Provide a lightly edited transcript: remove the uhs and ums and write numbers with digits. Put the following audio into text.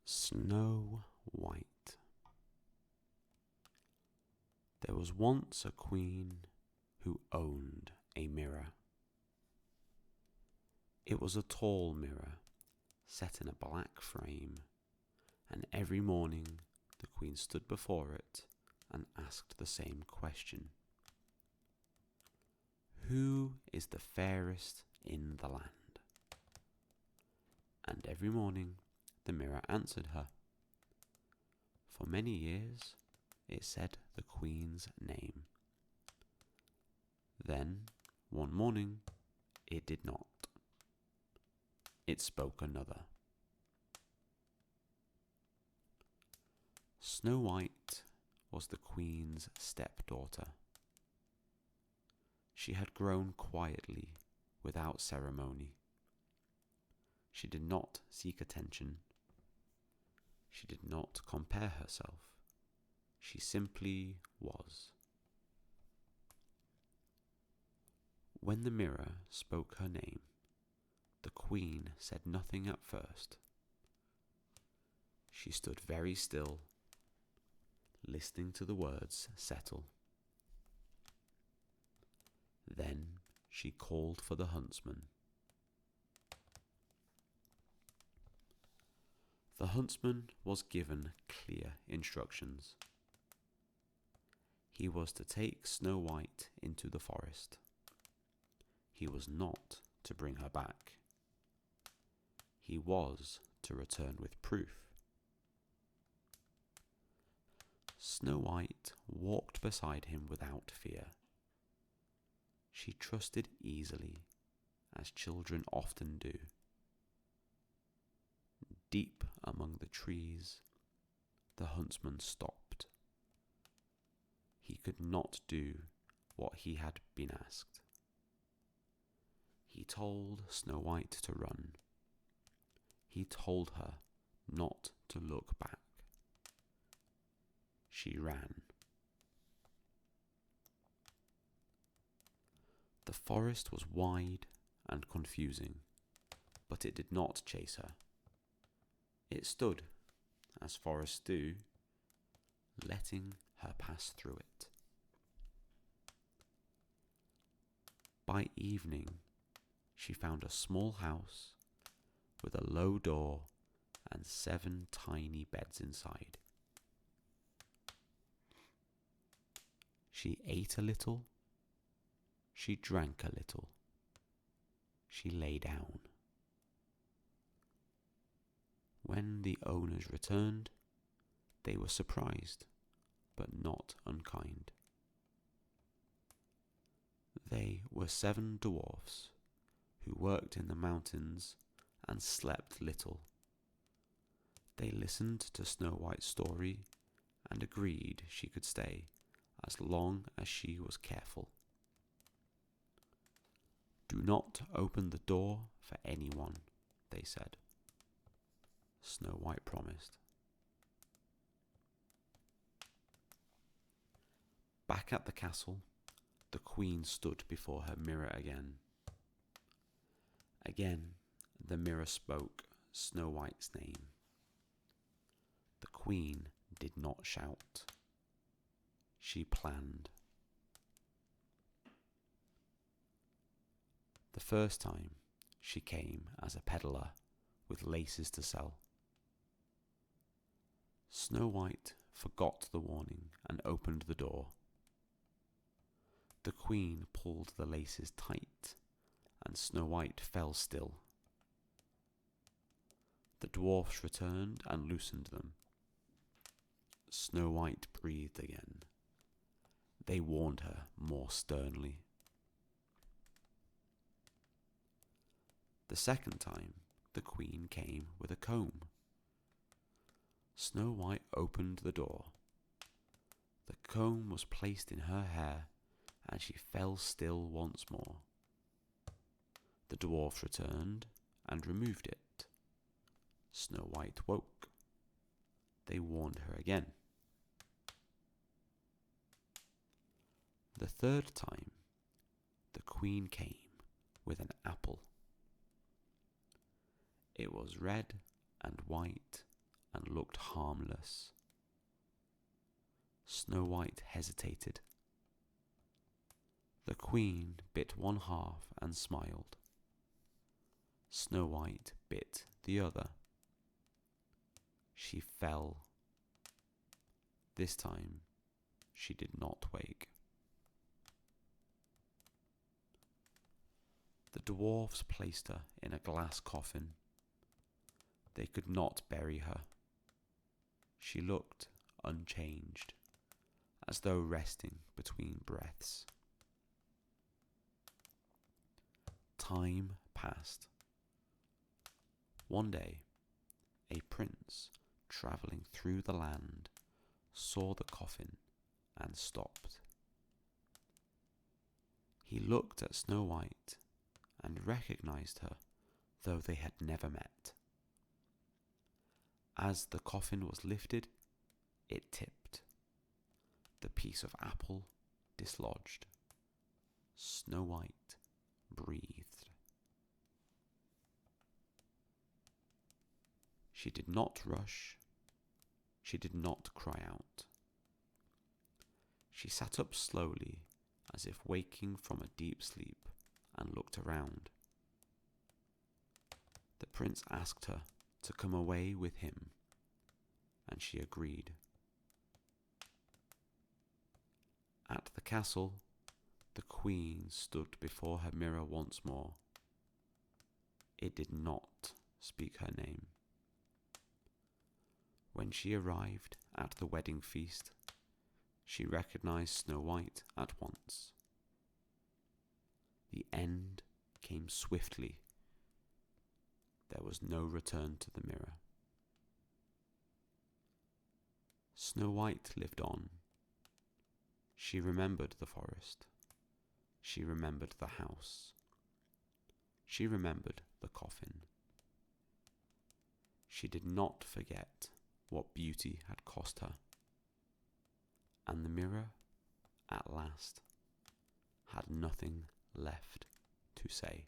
Snow White. There was once a queen who owned a mirror. It was a tall mirror set in a black frame, and every morning the queen stood before it and asked the same question. Who is the fairest in the land? And every morning the mirror answered her. For many years it said the queen's name. Then, one morning, it did not. It spoke another. Snow White was the queen's stepdaughter. She had grown quietly, without ceremony. She did not seek attention. She did not compare herself. She simply was. When the mirror spoke her name, the queen said nothing at first. She stood very still, listening to the words settle. Then she called for the huntsman. The huntsman was given clear instructions. He was to take Snow White into the forest. He was not to bring her back. He was to return with proof. Snow White walked beside him without fear. She trusted easily, as children often do. Deep among the trees, the huntsman stopped. He could not do what he had been asked. He told Snow White to run. He told her not to look back. She ran. The forest was wide and confusing, but it did not chase her. It stood, as forests do, letting her pass through it. By evening, she found a small house with a low door and 7 tiny beds inside. She ate a little. She drank a little. She lay down. When the owners returned, they were surprised, but not unkind. They were 7 dwarfs who worked in the mountains and slept little. They listened to Snow White's story and agreed she could stay as long as she was careful. Do not open the door for anyone, they said. Snow White promised. Back at the castle, the queen stood before her mirror again. Again, the mirror spoke Snow White's name. The queen did not shout. She planned. The first time, she came as a peddler with laces to sell. Snow White forgot the warning and opened the door. The queen pulled the laces tight, and Snow White fell still. The dwarfs returned and loosened them. Snow White breathed again. They warned her more sternly. The second time, the queen came with a comb. Snow White opened the door. The comb was placed in her hair, and she fell still once more. The dwarfs returned and removed it. Snow White woke. They warned her again. The third time, the queen came with an apple. It was red and white and looked harmless. Snow White hesitated. The Queen bit one half and smiled. Snow White bit the other. She fell. This time she did not wake. The dwarfs placed her in a glass coffin. They could not bury her. She looked unchanged, as though resting between breaths. Time passed. One day, a prince travelling through the land saw the coffin and stopped. He looked at Snow White and recognized her, though they had never met. As the coffin was lifted, it tipped. The piece of apple dislodged. Snow White breathed. She did not rush. She did not cry out. She sat up slowly, as if waking from a deep sleep, and looked around. The prince asked her to come away with him, and she agreed. At the castle, the Queen stood before her mirror once more. It did not speak her name. When she arrived at the wedding feast, she recognized Snow White at once. The end came swiftly. There was no return to the mirror. Snow White lived on. She remembered the forest. She remembered the house. She remembered the coffin. She did not forget what beauty had cost her. And the mirror, at last, had nothing left to say.